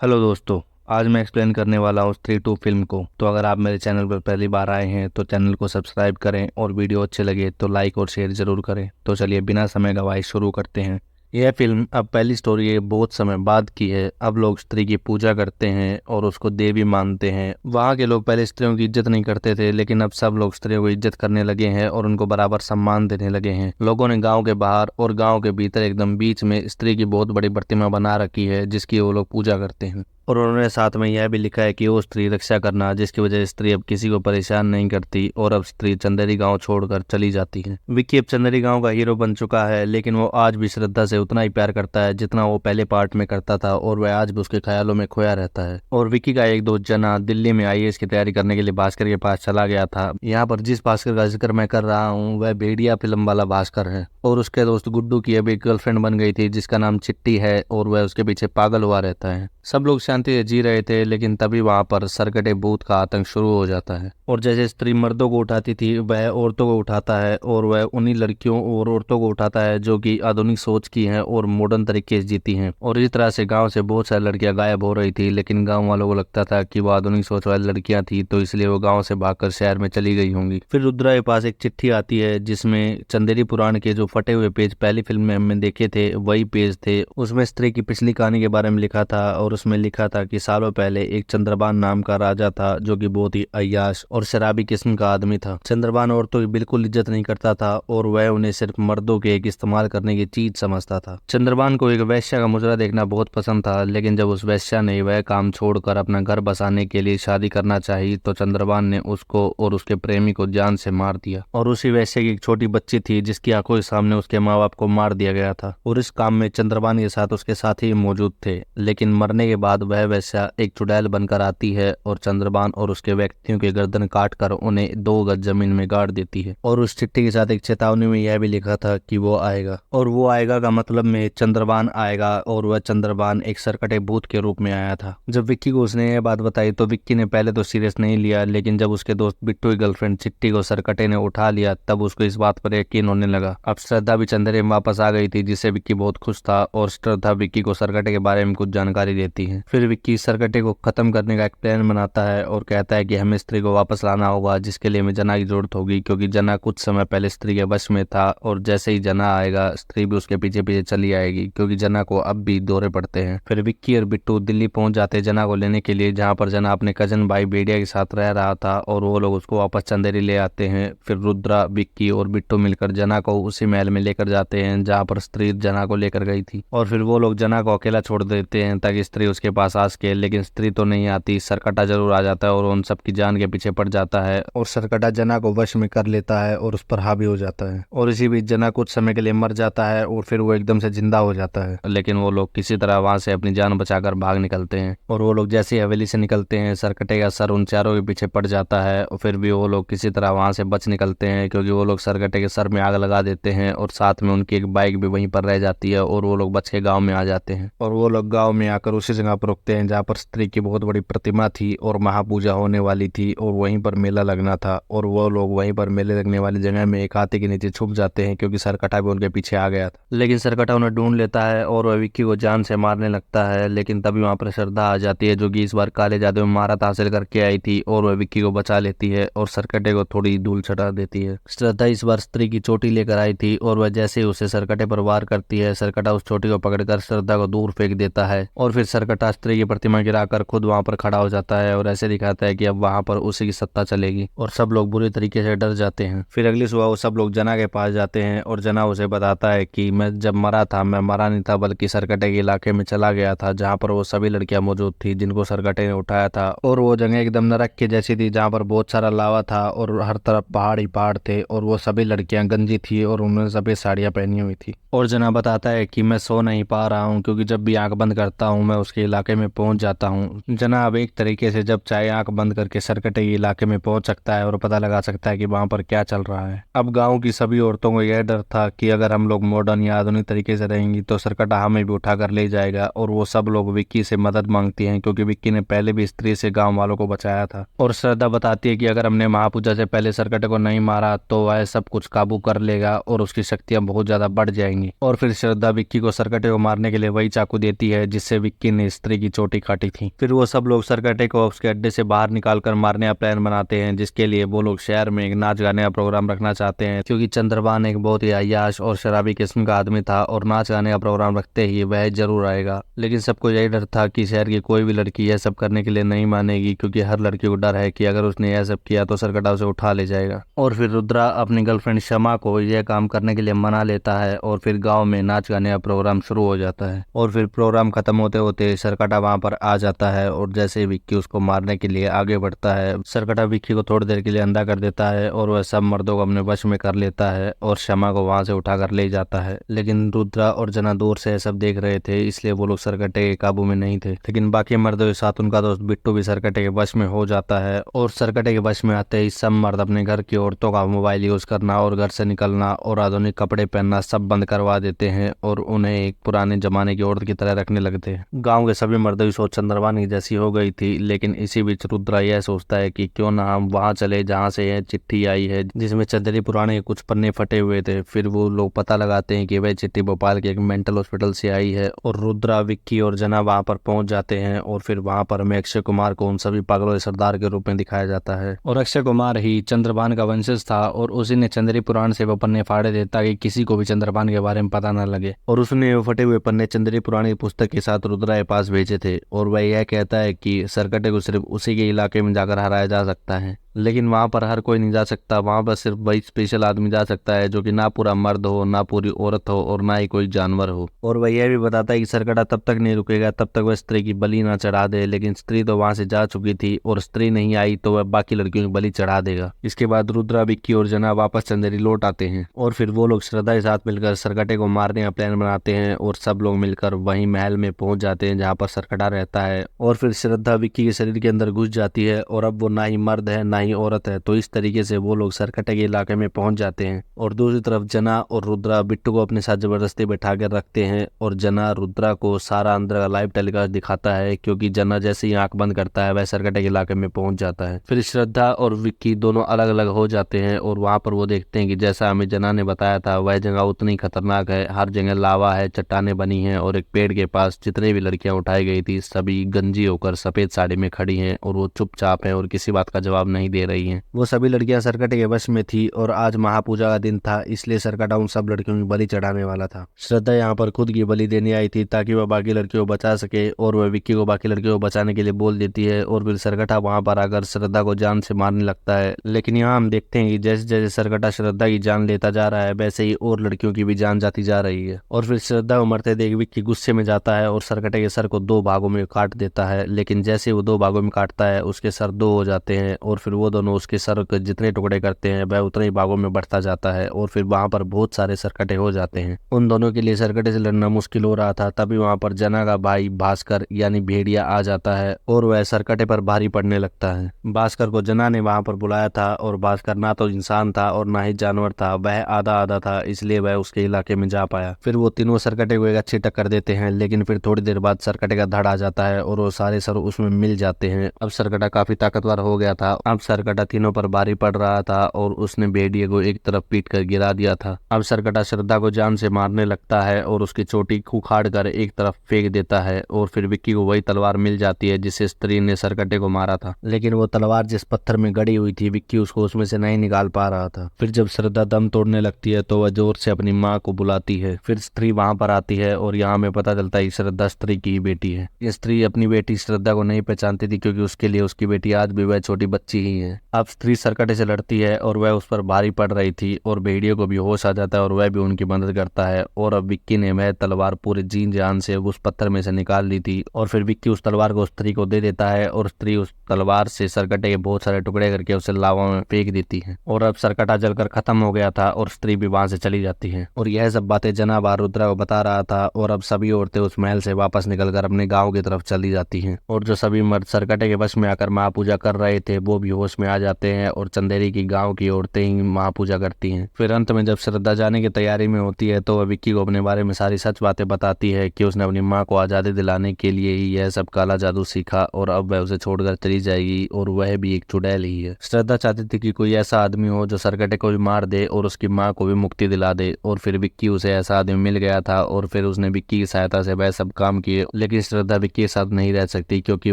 Hello दोस्तों। आज मैं एक्सप्लेन करने वाला हूँ स्त्री टू फिल्म को। तो अगर आप मेरे चैनल पर पहली बार आए हैं तो चैनल को सब्सक्राइब करें और वीडियो अच्छे लगे तो लाइक और शेयर जरूर करें। तो चलिए बिना समय गवाए शुरू करते हैं। यह फिल्म अब पहली स्टोरी है बहुत समय बाद की है। अब लोग स्त्री की पूजा करते हैं और उसको देवी मानते हैं। वहाँ के लोग पहले स्त्रियों की इज्जत नहीं करते थे, लेकिन अब सब लोग स्त्रियों को इज्जत करने लगे हैं और उनको बराबर सम्मान देने लगे हैं। लोगों ने गांव के बाहर और गांव के भीतर एकदम बीच में स्त्री की बहुत बड़ी प्रतिमा बना रखी है, जिसकी वो लोग पूजा करते हैं। और उन्होंने साथ में यह भी लिखा है कि वो स्त्री रक्षा करना, जिसकी वजह से स्त्री अब किसी को परेशान नहीं करती और अब स्त्री चंदेरी गांव छोड़कर चली जाती है। विक्की अब चंदेरी गांव का हीरो बन चुका है, लेकिन वो आज भी श्रद्धा से उतना ही प्यार करता है जितना वो पहले पार्ट में करता था, और वह आज भी उसके ख्यालों में खोया रहता है। और विक्की का एक दोस्त जना दिल्ली में आईएएस की तैयारी करने के लिए भास्कर के पास चला गया था। यहाँ पर जिस भास्कर का जिक्र मैं कर रहा हूँ वह भेड़िया फिल्म वाला भास्कर है। और उसके दोस्त गुड्डू की अभी गर्लफ्रेंड बन गई थी जिसका नाम चिट्टी है, और वह उसके पीछे पागल हुआ रहता है। सब लोग शांति से जी रहे थे, लेकिन तभी वहां पर सरकटे भूत का आतंक शुरू हो जाता है। और जैसे स्त्री मर्दों को उठाती थी वह औरतों को उठाता है, और वह उन्हीं लड़कियों और औरतों को उठाता है जो कि आधुनिक सोच की हैं और मॉडर्न तरीके से जीती हैं। और इस तरह से गांव से बहुत सारी लड़कियां गायब हो रही थी, लेकिन गांव वालों को लगता था कि वो आधुनिक सोच वाली लड़कियां थी, तो इसलिए वो गांव से भागकर शहर में चली गई होंगी। फिर रुद्रा के पास एक चिट्ठी आती है जिसमें चंदेरी पुराण के जो फटे हुए पेज पहली फिल्म में हमने देखे थे वही पेज थे। उसमें स्त्री की पिछली कहानी के बारे में लिखा था, और उसमें लिखा था कि सालों पहले एक चंद्रबान नाम का राजा था जो कि बहुत ही अय्याश और शराबी किस्म का आदमी था। चंद्रबान औरतों की बिल्कुल इज्जत नहीं करता था और वह उन्हें सिर्फ मर्दों के एक इस्तेमाल करने की चीज समझता था। चंद्रबान को एक वैश्या का मुजरा देखना बहुत पसंद था, लेकिन जब उस वैश्या ने वह काम छोड़कर अपना घर बसाने के लिए शादी करना चाहिए तो चंद्रबान ने उसको और उसके प्रेमी को जान से मार दिया। और उसी वैश्या की एक छोटी बच्ची थी जिसकी आंखों के सामने उसके माँ बाप को मार दिया गया था। और इस काम में चंद्रबान के साथ उसके साथी मौजूद थे, लेकिन मरने के बाद वह वैश्या एक चुड़ैल बनकर आती है और चंद्रबान और उसके व्यक्तियों के गर्दन काट कर उन्हें 2 गज जमीन में गाड़ देती है। और उस चिट्ठी के साथ एक चेतावनी में यह भी लिखा था कि वो आएगा, और वो आएगा का मतलब में चंद्रबान आएगा, और वह चंद्रबान एक सरकटे भूत के रूप में आया था। जब विक्की को उसने यह बात बताई तो विक्की ने पहले तो सीरियस नहीं लिया, लेकिन जब उसके दोस्त बिट्टू की गर्लफ्रेंड चिट्टी को सरकटे ने उठा लिया तब उसको इस बात पर यकीन होने लगा। अब श्रद्धा भी चंदेरे में वापस आ गई थी, जिससे विक्की बहुत खुश था, और श्रद्धा विक्की को सरकटे के बारे में कुछ जानकारी देती है। फिर विक्की सरकटे को खत्म करने का एक प्लान बनाता है और कहता है कि हमें स्त्री को वापस लाना होगा, जिसके लिए हमें जना की जरूरत होगी, क्योंकि जना कुछ समय पहले स्त्री के वश में था, और जैसे ही जना आएगा स्त्री भी उसके पीछे पीछे चली आएगी, क्योंकि जना को अब भी दौरे पड़ते हैं। फिर विक्की और बिट्टू दिल्ली पहुंच जाते हैं जना को लेने के लिए, जहाँ पर जना अपने कजन भाई बेडिया के साथ रह रहा था, और वो लोग उसको वापस चंदेरी ले आते हैं। फिर रुद्रा, विक्की और बिट्टू मिलकर जना को उसी महल में लेकर जाते हैं जहाँ पर स्त्री जना को लेकर गई थी, और फिर वो लोग जना को अकेला छोड़ देते हैं ताकि स्त्री उसके पास आ सके, लेकिन स्त्री तो नहीं आती। सरकटा जरूर आ जाता है और उन सब की जान के पीछे पड़ जाता है, और सरकटा जना को वश में कर लेता है और उस पर हावी हो जाता है। और इसी बीच जना कुछ समय के लिए मर जाता है और फिर वो एकदम से जिंदा हो जाता है, लेकिन वो लोग किसी तरह वहां से अपनी जान बचाकर भाग निकलते हैं। और वो लोग जैसे ही हवेली से निकलते हैं सरकटे का सर उन चारों के पीछे पड़ जाता है, और फिर भी वो लोग किसी तरह वहां से बच निकलते हैं, क्योंकि वो लोग सरकटे के सर में आग लगा देते हैं, और साथ में उनकी एक बाइक भी वहीं पर रह जाती है, और वो लोग बच के गाँव में आ जाते हैं। और वो लोग गाँव में आकर उसी जगह पर रुकते हैं जहाँ पर स्त्री की बहुत बड़ी प्रतिमा थी और महापूजा होने वाली थी, और वहीं पर मेला लगना था। और वो लोग वहीं पर मेले लगने वाली जगह में एक हाथी के नीचे छुप जाते हैं, क्योंकि सरकटा भी उनके पीछे आ गया था। लेकिन सरकटा उन्हें ढूंढ लेता है और वह विक्की को जान से मारने लगता है, लेकिन तभी वहां पर श्रद्धा आ जाती है जो कि इस बार काले जादू में महारत हासिल करके आई थी, और वह विक्की को बचा लेती है और सरकटे को थोड़ी धूल चटा देती है। श्रद्धा इस बार स्त्री की चोटी लेकर आई थी, और वह जैसे ही उसे सरकटे पर वार करती है सरकटा उस चोटी को पकड़कर श्रद्धा को दूर फेंक देता है, और फिर सरकटा स्त्री की प्रतिमा गिराकर खुद वहां पर खड़ा हो जाता है और ऐसे दिखाता है कि अब वहां पर उसी की सत्ता चलेगी, और सब लोग बुरी तरीके से डर जाते हैं। फिर अगली सुबह वो सब लोग जना के पास जाते हैं, और जना उसे बताता है कि मैं जब मरा था मैं मरा नहीं था, बल्कि सरकटे के इलाके में चला गया था जहाँ पर वो सभी लड़कियां मौजूद थी जिनको सरकटे ने उठाया था। और वो जगह एकदम नरक की जैसी थी जहाँ पर बहुत सारा लावा था और हर तरफ पहाड़ ही पहाड़ थे, और वो सभी लड़कियां गंजी थी और उन्होंने सभी साड़ियां पहनी हुई थी। और जना बताता है कि मैं सो नहीं पा रहा हूँ, क्योंकि जब भी आंख बंद करता हूँ मैं उसके इलाके में पहुंच जाता हूँ। जना अब एक तरीके से जब चाहे आंख बंद करके सरकटे के इलाके में पहुंच सकता है और पता लगा सकता है कि वहां पर क्या चल रहा है। अब गांव की सभी औरतों को यह डर था कि अगर हम लोग मॉडर्न या आधुनिक तरीके से रहेंगी तो सरकटा हमें भी उठाकर ले जाएगा, और वो सब लोग विक्की से मदद मांगती हैं, क्योंकि विक्की ने पहले भी स्त्री से गाँव वालों को बचाया था। और श्रद्धा बताती है कि अगर हमने महापूजा से पहले सरकटे को नहीं मारा तो वह सब कुछ काबू कर लेगा और उसकी शक्तियां बहुत ज्यादा बढ़ जाएंगी। और फिर श्रद्धा विक्की को सरकटे को मारने के लिए वही चाकू देती है जिससे विक्की ने स्त्री की चोटी काटी थी। फिर वो सब लोग सरकटे को उसके अड्डे से बाहर निकालकर मारने का प्लान बनाते हैं, जिसके लिए वो लोग शहर में एक नाच गाने का प्रोग्राम रखना चाहते हैं, क्योंकि चंद्रभान एक बहुत ही अय्याश और शराबी किस्म का आदमी था और नाच गाने का प्रोग्राम रखते ही वह जरूर आएगा। लेकिन सबको यही डर था कि शहर की कोई भी लड़की यह सब करने के लिए नहीं मानेगी, क्योंकि हर लड़की को डर है कि अगर उसने यह सब किया तो सरकटा उसे उठा ले जाएगा। और फिर रुद्रा अपनी गर्लफ्रेंड शमा को यह काम करने के लिए मना लेता है और फिर गांव में नाच गाने का प्रोग्राम शुरू हो जाता है। और फिर प्रोग्राम खत्म होते होते सरकटा वहां पर आ जाता है और जैसे ही विक्की उसको मारने के लिए आगे बढ़ता है, सरकटा विक्की को थोड़ी देर के लिए अंधा कर देता है और वह सब मर्दों को अपने वश में कर लेता है और शमा को वहां से उठाकर ले जाता है। लेकिन रुद्रा और जना दूर से सब देख रहे थे, इसलिए वो लोग सरकटे के काबू में नहीं थे। लेकिन बाकी मर्दों के साथ उनका दोस्त बिट्टू भी सरकटे के वश में हो जाता है और सरकटे के वश में आते ही सब मर्द अपने घर की औरतों का मोबाइल यूज करना और घर से निकलना और आधुनिक कपड़े पहनना सब बंद करवा देते हैं और उन्हें एक पुराने जमाने की औरत की तरह रखने लगते हैं। गांव के सभी मर्दों की सोच चंद्रभान की जैसी हो गई थी, लेकिन इसी बीच रुद्रा यह सोचता है कि क्यों ना हम वहां चले जहां से यह चिट्ठी आई है, जिसमें चंदेरी पुराने कुछ पन्ने फटे हुए थे। फिर वो लोग पता लगाते हैं कि वह चिट्ठी भोपाल के एक मेंटल हॉस्पिटल से आई है और रुद्रा, विक्की और जना वहां पर पहुंच जाते हैं और फिर वहां पर हमें अक्षय कुमार को उन सभी पागलों के सरदार के रूप में दिखाया जाता है। और अक्षय कुमार ही चंद्रभान का वंशज था और उसी ने चंदेरी पुराण से वो पन्ने फाड़े थे ताकि किसी को भी चंद्रभान के बारे में पता न लगे। और उसने वो फटे हुए पन्ने चंदेरी पुराण की पुस्तक के साथ रुद्रा के पास भेजे थे और वह यह कहता है कि सरकटे को सिर्फ उसी के इलाके में जाकर हराया जा सकता है, लेकिन वहां पर हर कोई नहीं जा सकता। वहां पर सिर्फ वही स्पेशल आदमी जा सकता है जो कि ना पूरा मर्द हो, ना पूरी औरत हो और ना ही कोई जानवर हो। और वह यह भी बताता है कि सरकटा तब तक नहीं रुकेगा तब तक वह स्त्री की बलि ना चढ़ा दे, लेकिन स्त्री तो वहां से जा चुकी थी और स्त्री नहीं आई तो वह बाकी लड़कियों की बलि चढ़ा देगा। इसके बाद रुद्रा, विक्की और जना वापस चंदेरी लौट आते हैं और फिर वो लोग श्रद्धा के साथ मिलकर सरकटे को मारने का प्लान बनाते हैं और सब लोग मिलकर वहीं महल में पहुंच जाते हैं जहाँ पर सरकटा रहता है। और फिर श्रद्धा विक्की के शरीर के अंदर घुस जाती है और अब वो ना ही मर्द है ना ही औरत है, तो इस तरीके से वो लोग सरकटे के इलाके में पहुंच जाते हैं। और दूसरी तरफ जना और रुद्रा बिट्टू को अपने साथ जबरदस्ती बैठा कर रखते हैं और जना रुद्रा को सारा अंदर का लाइव टेलीकास्ट दिखाता है, क्योंकि जना जैसे ही आंख बंद करता है वह सरकटे के इलाके में पहुंच जाता है। फिर श्रद्धा और विक्की दोनों अलग अलग हो जाते हैं और वहां पर वो देखते हैं कि जैसा हमें जना ने बताया था वह जगह उतनी खतरनाक है। हर जगह लावा है, चट्टाने बनी है और एक पेड़ के पास जितने भी लड़कियां उठाई गई थी सभी गंजी होकर सफेद साड़ी में खड़ी हैं और वो चुपचाप है और किसी बात का जवाब नहीं दे रही हैं। वो सभी लड़कियां सरकटे के वश में थी और आज महापूजा का दिन था, इसलिए सरकटा उन सब लड़कियों की बलि चढ़ाने वाला था। श्रद्धा यहाँ पर खुद की बलि देने आई थी ताकि वह बाकी लड़कियों को बचा सके और वह विक्की को बाकी लड़कियों को बचाने के लिए बोल देती है और फिर सरकटा वहां पर आकर श्रद्धा को जान से मारने लगता है। लेकिन यहाँ हम देखते हैं कि जैसे जैसे सरकटा श्रद्धा की जान लेता जा रहा है वैसे ही और लड़कियों की भी जान जाती जा रही है। और फिर श्रद्धा को मरते देख विक्की गुस्से में जाता है और सरकटे के सर को दो भागों में काट देता है, लेकिन जैसे वो दो भागों में काटता है उसके सर दो हो जाते हैं और फिर वो दोनों उसके सर के जितने टुकड़े करते हैं वह उतने ही भागों में बढ़ता जाता है और फिर वहां पर बहुत सारे सरकटे हो जाते हैं। उन दोनों के लिए सरकटे से लड़ना मुश्किल हो रहा था, तभी वहां पर जना का भाई भास्कर यानी भेड़िया आ जाता है और वह सरकटे पर भारी पड़ने लगता है। भास्कर को जना ने वहां पर बुलाया था और भास्कर ना तो इंसान था और ना ही जानवर था, वह आधा आधा था, इसलिए वह उसके इलाके में जा पाया। फिर वो तीनों सरकटे को एक अच्छी टक्कर देते हैं, लेकिन फिर थोड़ी देर बाद सरकटे का धड़ आ जाता है और वो सारे सर उसमें मिल जाते हैं। अब सरकटा काफी ताकतवर हो गया था। अब सरकटा तीनों पर भारी पड़ रहा था और उसने भेड़िए को एक तरफ पीट कर गिरा दिया था। अब सरकटा श्रद्धा को जान से मारने लगता है और उसकी चोटी उखाड़ कर एक तरफ फेंक देता है और फिर विक्की को वही तलवार मिल जाती है जिससे स्त्री ने सरकटे को मारा था, लेकिन वो तलवार जिस पत्थर में गड़ी हुई थी विक्की उसको उसमें से नहीं निकाल पा रहा था। फिर जब श्रद्धा दम तोड़ने लगती है तो वह जोर से अपनी माँ को बुलाती है। फिर स्त्री वहां पर आती है और यहाँ हमें पता चलता है श्रद्धा स्त्री की बेटी है। ये स्त्री अपनी बेटी श्रद्धा को नहीं पहचानती थी क्योंकि उसके लिए उसकी बेटी आज भी वह छोटी बच्ची ही है। अब स्त्री सरकटे से लड़ती है और वह उस पर भारी पड़ रही थी और भेड़िए को भी होश आ जाता है और वह भी उनकी मदद करता है। और अब विक्की ने वह तलवार पूरे जीन जान से उस पत्थर में से निकाल ली थी और फिर विक्की उस तलवार को स्त्री को दे देता है और स्त्री उस तलवार से सरकटे के बहुत सारे टुकड़े करके उसे लावा में फेंक देती है। और अब सरकटा जलकर खत्म हो गया था और स्त्री भी वहां से चली जाती है। और यह सब बातें जनाब रुद्रा को बता रहा था और अब सभी औरतें उस महल से वापस निकलकर अपने गाँव की तरफ चली जाती है और जो सभी मर्द सरकटे के वश में आकर महापूजा कर रहे थे वो भी होश में आ जाते हैं और चंदेरी की गांव की औरतें ही माँ पूजा करती हैं। फिर अंत में जब श्रद्धा जाने की तैयारी में होती है तो वह विक्की को अपने बारे में सारी सच बातें बताती है कि उसने अपनी माँ को आज़ादी दिलाने के लिए ही यह सब काला जादू सीखा और अब वह उसे छोड़कर चली जाएगी और वह भी एक चुड़ैल ही है। श्रद्धा चाहती थी कि कोई ऐसा आदमी हो जो सरकटे को भी मार दे और उसकी माँ को भी मुक्ति दिला दे, और फिर विक्की उसे ऐसा आदमी मिल गया था और फिर उसने विक्की की सहायता से वह सब काम किए। लेकिन श्रद्धा विक्की के साथ नहीं रह सकती क्योंकि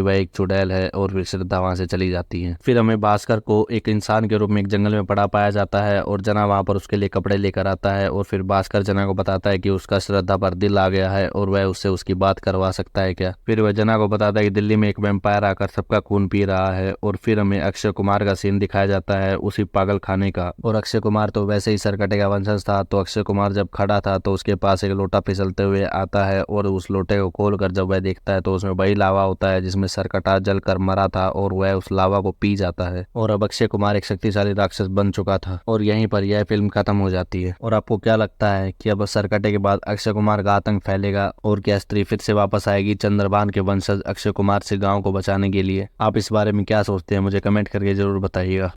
वह एक चुड़ैल है और फिर श्रद्धा वहां से चली जाती है। फिर हमें भास्कर को एक इंसान के रूप में एक जंगल में पड़ा पाया जाता है और जना वहां पर उसके लिए कपड़े लेकर आता है और फिर भास्कर जना को बताता है कि उसका श्रद्धा पर दिल आ गया है और वह उससे उसकी बात करवा सकता है क्या। फिर वह जना को बताता है कि दिल्ली में एक वैम्पायर आकर सबका खून पी रहा है और फिर हमें अक्षय कुमार का सीन दिखाया जाता है उसी पागल खाने का। और अक्षय कुमार तो वैसे ही सरकटे का वंशज था, तो अक्षय कुमार जब खड़ा था तो उसके पास एक लोटा फिसलते हुए आता है और उस लोटे को खोलकर जब वह देखता है तो उसमें वही लावा होता है जिसमें सरकटा जलकर मरा था और वह उस लावा को पी जाता है। और अब अक्षय कुमार एक शक्तिशाली राक्षस बन चुका था और यहीं पर यह फिल्म खत्म हो जाती है। और आपको क्या लगता है कि अब सरकटे के बाद अक्षय कुमार का आतंक फैलेगा और क्या स्त्री फिर से वापस आएगी चंद्रभान के वंशज अक्षय कुमार से गाँव को बचाने के लिए? आप इस बारे में क्या सोचते हैं मुझे कमेंट करके जरूर बताइएगा।